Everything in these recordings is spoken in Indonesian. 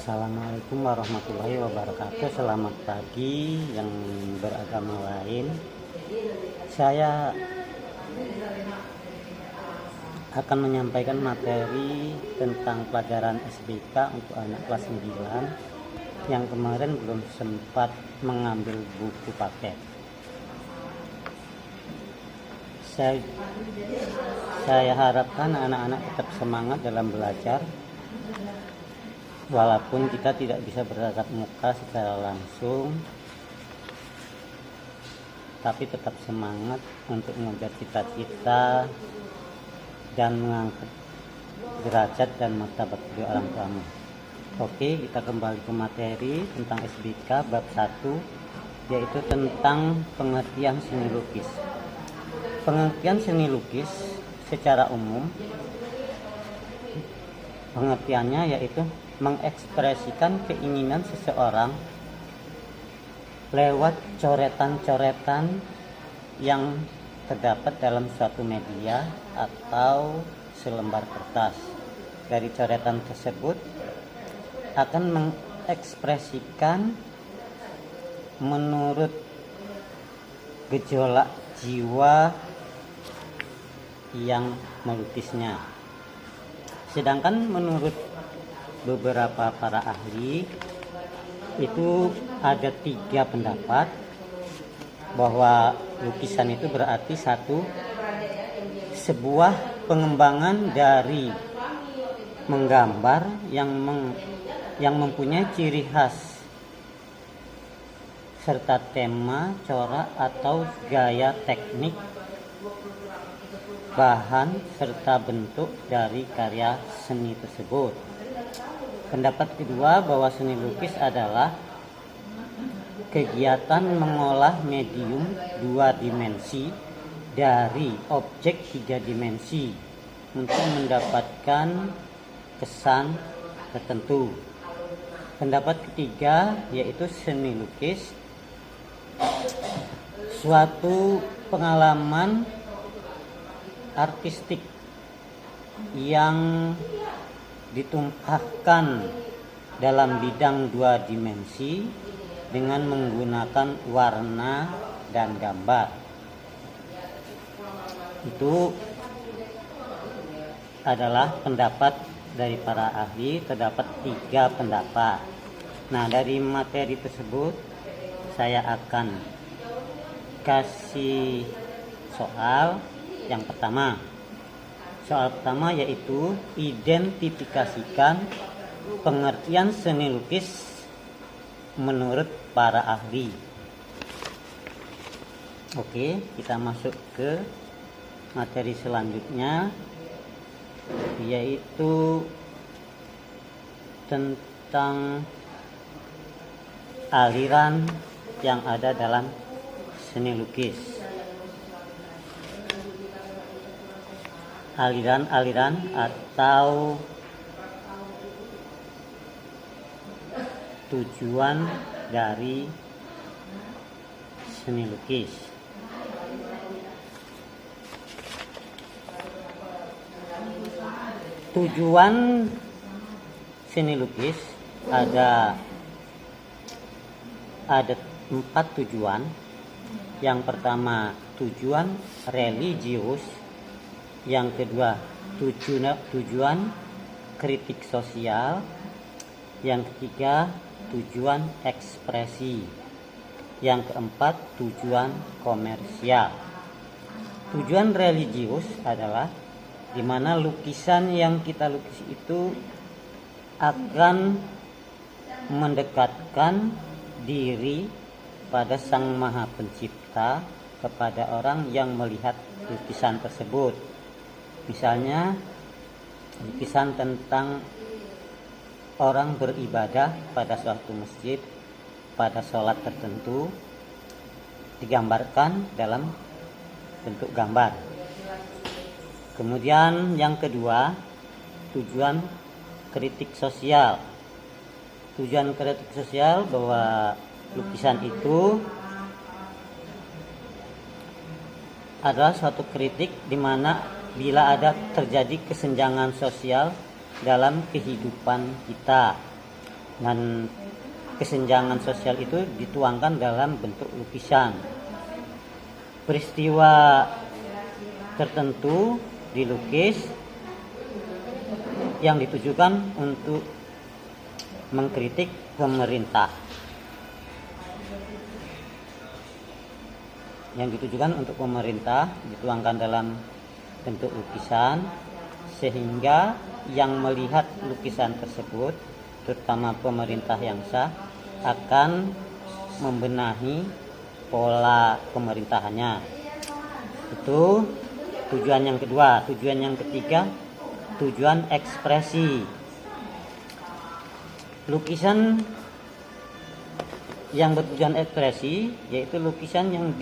Assalamualaikum warahmatullahi wabarakatuh. Selamat pagi yang beragama lain. Saya akan menyampaikan materi tentang pelajaran SBK untuk anak kelas 9 yang kemarin belum sempat mengambil buku paket. Saya harapkan anak-anak tetap semangat dalam belajar, walaupun kita tidak bisa bertatap muka secara langsung, tapi tetap semangat untuk mengejar cita-cita dan mengangkat derajat dan martabat kedua orang tuamu. Oke, kita kembali ke materi tentang SBK bab 1, yaitu tentang pengertian seni lukis. Pengertian seni lukis secara umum, pengertiannya yaitu mengekspresikan keinginan seseorang lewat coretan-coretan yang terdapat dalam suatu media atau selembar kertas. Dari coretan tersebut akan mengekspresikan menurut gejolak jiwa yang melukisnya. Sedangkan menurut beberapa para ahli itu ada 3 pendapat bahwa lukisan itu berarti sebuah pengembangan dari menggambar yang mempunyai ciri khas serta tema, corak atau gaya teknik, bahan serta bentuk dari karya seni tersebut. Pendapat kedua bahwa seni lukis adalah kegiatan mengolah medium 2 dimensi dari objek 3 dimensi untuk mendapatkan kesan tertentu. Pendapat ketiga yaitu seni lukis suatu pengalaman artistik yang ditumpahkan dalam bidang 2 dimensi dengan menggunakan warna dan gambar. Itu adalah pendapat dari para ahli. Terdapat 3 pendapat. Nah, dari materi tersebut saya akan kasih soal yang pertama. Soal pertama yaitu identifikasikan pengertian seni lukis menurut para ahli. Oke, kita masuk ke materi selanjutnya, yaitu tentang aliran yang ada dalam seni lukis. Aliran-aliran atau tujuan dari seni lukis. Tujuan seni lukis ada 4 tujuan. Yang pertama tujuan religius, yang kedua tujuan kritik sosial, yang ketiga tujuan ekspresi, yang keempat tujuan komersial. Tujuan religius adalah di mana lukisan yang kita lukis itu akan mendekatkan diri pada Sang Maha Pencipta kepada orang yang melihat lukisan tersebut. Misalnya lukisan tentang orang beribadah pada suatu masjid pada sholat tertentu digambarkan dalam bentuk gambar. Kemudian yang kedua, tujuan kritik sosial. Tujuan kritik sosial bahwa lukisan itu adalah suatu kritik di mana bila ada terjadi kesenjangan sosial dalam kehidupan kita, dan kesenjangan sosial itu dituangkan dalam bentuk lukisan. Peristiwa tertentu dilukis yang ditujukan untuk mengkritik pemerintah. Yang ditujukan untuk pemerintah dituangkan dalam bentuk lukisan, sehingga yang melihat lukisan tersebut, terutama pemerintah yang sah, akan membenahi pola pemerintahannya. Itu tujuan yang kedua. Tujuan yang ketiga, tujuan ekspresi. Lukisan yang bertujuan ekspresi yaitu lukisan yang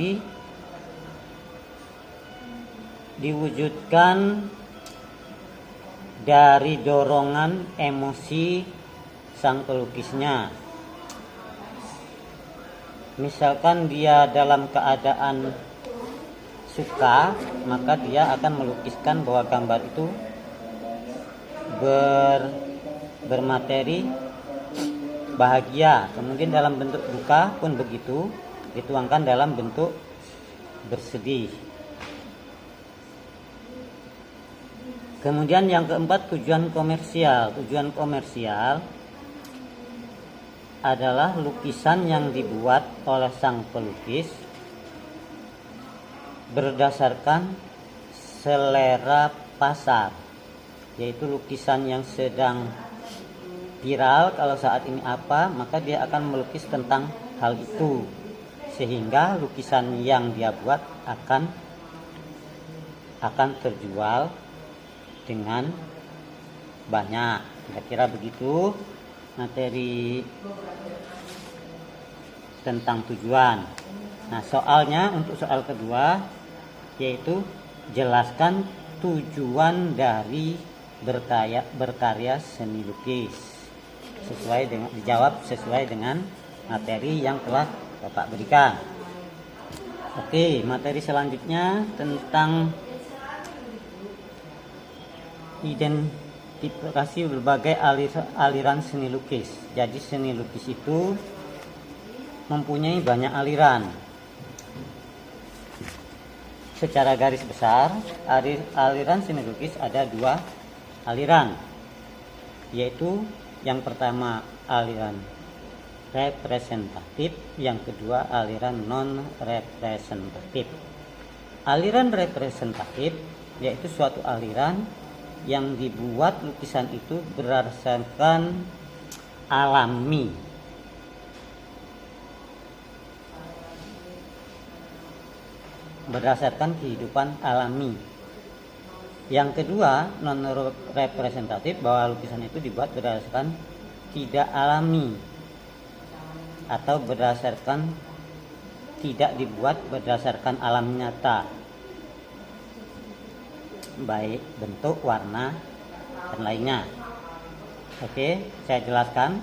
diwujudkan dari dorongan emosi sang pelukisnya. Misalkan dia dalam keadaan suka, maka dia akan melukiskan bahwa gambar itu bermateri bahagia. Kemudian dalam bentuk duka pun begitu, dituangkan dalam bentuk bersedih. Kemudian yang keempat, tujuan komersial. Tujuan komersial adalah lukisan yang dibuat oleh sang pelukis berdasarkan selera pasar, yaitu lukisan yang sedang viral kalau saat ini apa, maka dia akan melukis tentang hal itu, sehingga lukisan yang dia buat akan terjual dengan banyak. Kira-kira begitu materi tentang tujuan. Nah, soalnya untuk soal kedua yaitu jelaskan tujuan dari berkarya seni lukis. Dijawab sesuai dengan materi yang telah Bapak berikan. Oke, materi selanjutnya tentang identifikasi berbagai aliran seni lukis. Jadi seni lukis itu mempunyai banyak aliran. Secara garis besar, aliran seni lukis ada 2 aliran, yaitu yang pertama aliran representatif, yang kedua aliran non representatif. Aliran representatif yaitu suatu aliran yang dibuat lukisan itu berdasarkan alami, berdasarkan kehidupan alami. Yang kedua, non representatif, bahwa lukisan itu dibuat berdasarkan tidak alami atau tidak dibuat berdasarkan alam nyata, baik bentuk, warna, dan lainnya. Oke, saya jelaskan.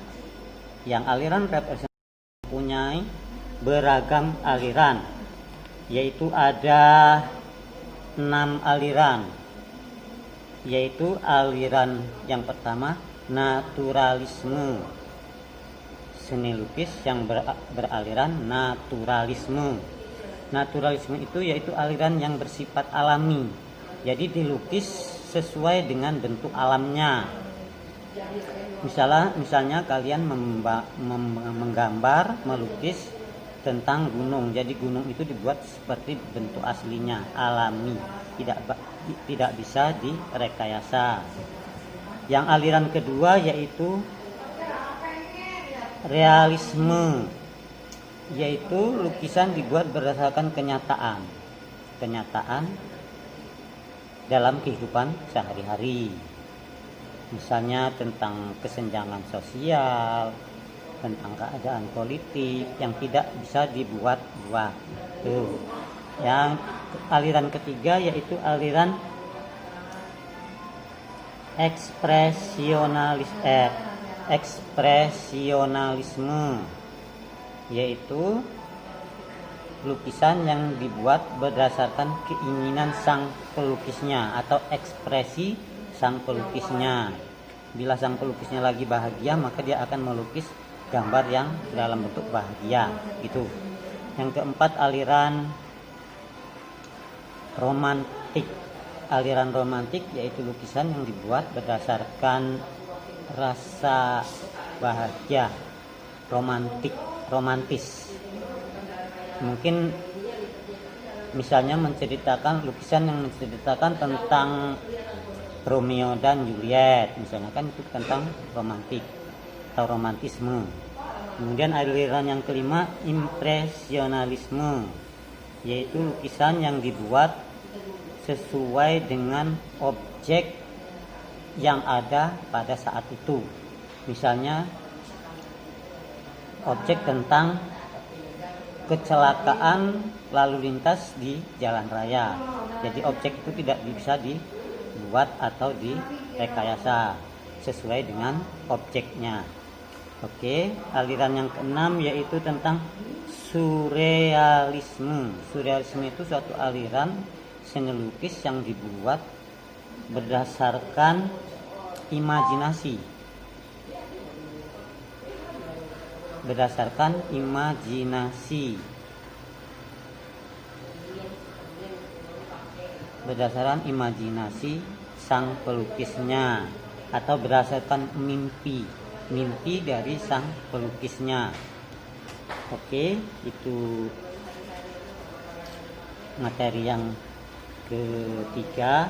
Yang aliran representatif mempunyai beragam aliran, yaitu ada 6 aliran, yaitu aliran yang pertama naturalisme, seni lukis yang beraliran naturalisme. Naturalisme itu yaitu aliran yang bersifat alami, jadi dilukis sesuai dengan bentuk alamnya. Misalnya kalian menggambar, melukis tentang gunung, jadi gunung itu dibuat seperti bentuk aslinya, alami, tidak bisa direkayasa. Yang aliran kedua yaitu realisme, yaitu lukisan dibuat berdasarkan kenyataan dalam kehidupan sehari-hari, misalnya tentang kesenjangan sosial, tentang keadaan politik yang tidak bisa dibuat-buat. Tuh. Yang aliran ketiga yaitu aliran ekspresionalisme, yaitu lukisan yang dibuat berdasarkan keinginan sang pelukisnya atau ekspresi sang pelukisnya. Bila sang pelukisnya lagi bahagia, maka dia akan melukis gambar yang dalam bentuk bahagia gitu. Yang keempat, aliran romantik. Aliran romantik yaitu lukisan yang dibuat berdasarkan rasa bahagia, romantis. Mungkin misalnya lukisan yang menceritakan tentang Romeo dan Juliet, misalnya, kan itu tentang romantik atau romantisme. Kemudian aliran yang kelima, impresionalisme, yaitu lukisan yang dibuat sesuai dengan objek yang ada pada saat itu. Misalnya objek tentang kecelakaan lalu lintas di jalan raya. Jadi objek itu tidak bisa dibuat atau direkayasa, sesuai dengan objeknya. Oke, aliran yang keenam yaitu tentang surrealisme. Surrealisme itu suatu aliran seni lukis yang dibuat berdasarkan imajinasi. Berdasarkan imajinasi sang pelukisnya, atau berdasarkan mimpi dari sang pelukisnya. Oke, itu materi yang ketiga.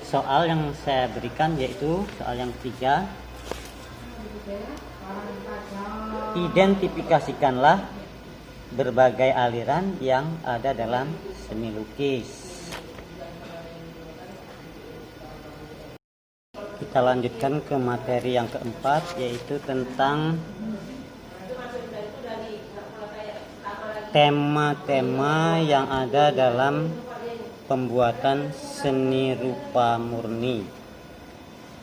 Soal yang saya berikan yaitu soal yang ketiga, identifikasikanlah berbagai aliran yang ada dalam seni lukis. Kita lanjutkan ke materi yang keempat, yaitu tentang tema-tema yang ada dalam pembuatan seni rupa murni.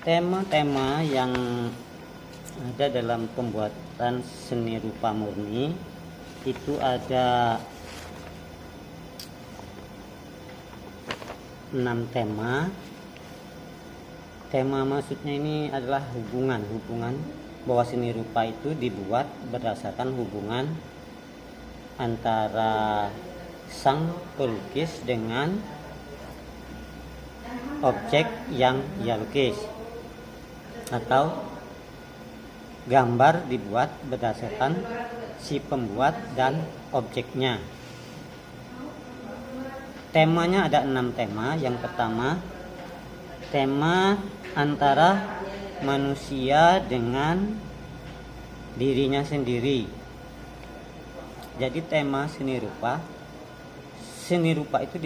Tema-tema yang ada dalam pembuatan seni rupa murni itu ada 6 tema. Tema maksudnya ini adalah hubungan bahwa seni rupa itu dibuat berdasarkan hubungan antara sang pelukis dengan objek yang ia lukis, atau gambar dibuat berdasarkan si pembuat dan objeknya. Temanya ada 6 tema. Yang pertama, tema antara manusia dengan dirinya sendiri. Jadi tema seni rupa itu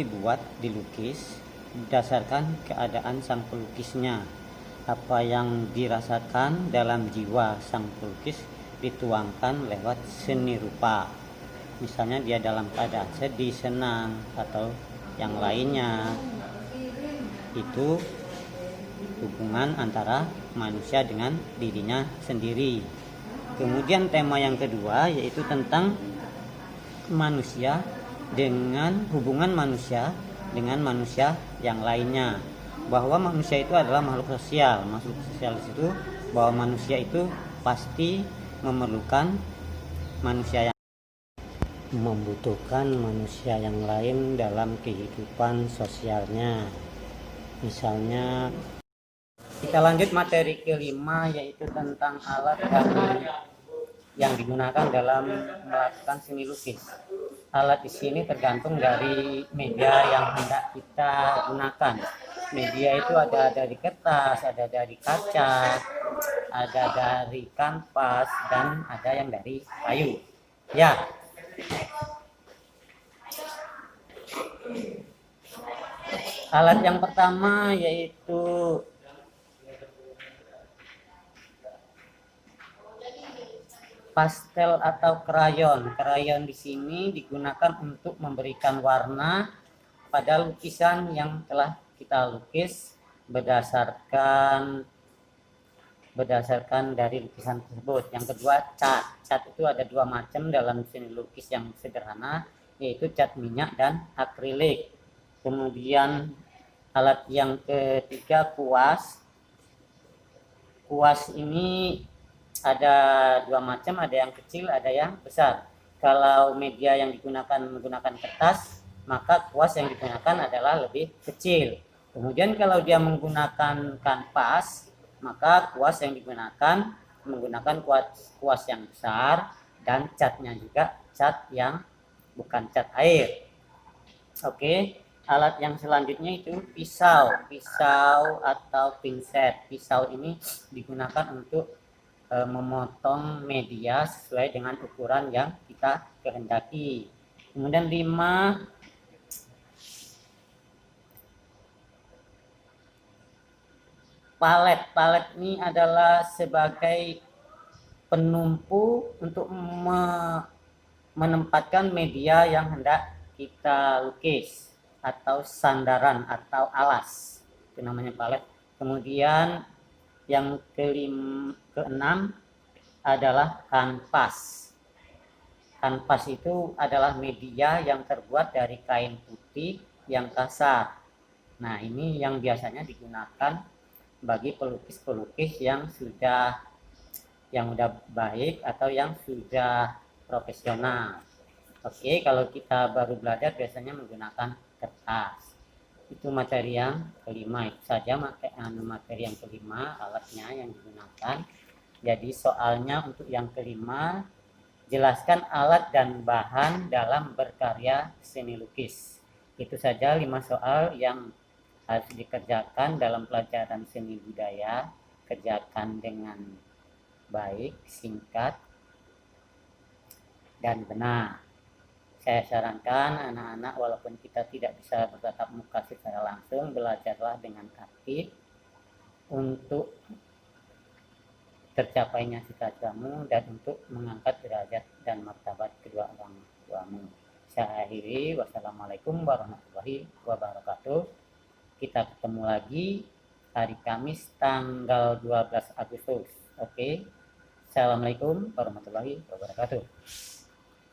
dilukis berdasarkan keadaan sang pelukisnya. Apa yang dirasakan dalam jiwa sang pelukis dituangkan lewat seni rupa. Misalnya dia dalam keadaan sedih, senang, atau yang lainnya. Itu hubungan antara manusia dengan dirinya sendiri. Kemudian tema yang kedua yaitu tentang hubungan manusia dengan manusia yang lainnya, bahwa manusia itu adalah makhluk sosial. Makhluk sosial itu bahwa manusia itu pasti membutuhkan manusia yang lain dalam kehidupan sosialnya. Misalnya, kita lanjut materi kelima, yaitu tentang alat yang digunakan dalam melakukan seni lukis. Alat di sini tergantung dari media yang hendak kita gunakan. Media itu ada dari kertas, ada dari kaca, ada dari kanvas, dan ada yang dari kayu. Ya. Alat yang pertama yaitu pastel atau krayon. Krayon di sini digunakan untuk memberikan warna pada lukisan yang telah kita lukis berdasarkan dari lukisan tersebut. Yang kedua, cat. Cat itu ada 2 macam dalam seni lukis yang sederhana, yaitu cat minyak dan akrilik. Kemudian alat yang ketiga, kuas. kuas ini ada dua macam, ada yang kecil, ada yang besar. Kalau media yang digunakan menggunakan kertas, maka kuas yang digunakan adalah lebih kecil. Kemudian kalau dia menggunakan kanvas, maka kuas yang digunakan menggunakan kuas yang besar, dan catnya juga cat yang bukan cat air. Oke, alat yang selanjutnya itu pisau atau pinset. Pisau ini digunakan untuk memotong media sesuai dengan ukuran yang kita kehendaki. Kemudian 5, palet. Palet ini adalah sebagai penumpu untuk menempatkan media yang hendak kita lukis, atau sandaran atau alas, itu namanya palet. Kemudian yang keenam adalah kanvas. Kanvas itu adalah media yang terbuat dari kain putih yang kasar. Nah, ini yang biasanya digunakan bagi pelukis-pelukis yang sudah baik atau yang sudah profesional. Oke, kalau kita baru belajar biasanya menggunakan kertas. Itu materi yang kelima. Itu saja materi yang kelima, alatnya yang digunakan. Jadi soalnya untuk yang kelima, jelaskan alat dan bahan dalam berkarya seni lukis. Itu saja 5 soal yang harus dikerjakan dalam pelajaran seni budaya. Kerjakan dengan baik, singkat, dan benar. Saya sarankan anak-anak walaupun kita tidak bisa bertatap muka secara langsung, belajarlah dengan aktif untuk tercapainya cita-citamu dan untuk mengangkat derajat dan martabat kedua orang tuamu. Saya akhiri, wassalamualaikum warahmatullahi wabarakatuh. Kita ketemu lagi hari Kamis tanggal 12 Agustus. Oke. Assalamualaikum warahmatullahi wabarakatuh.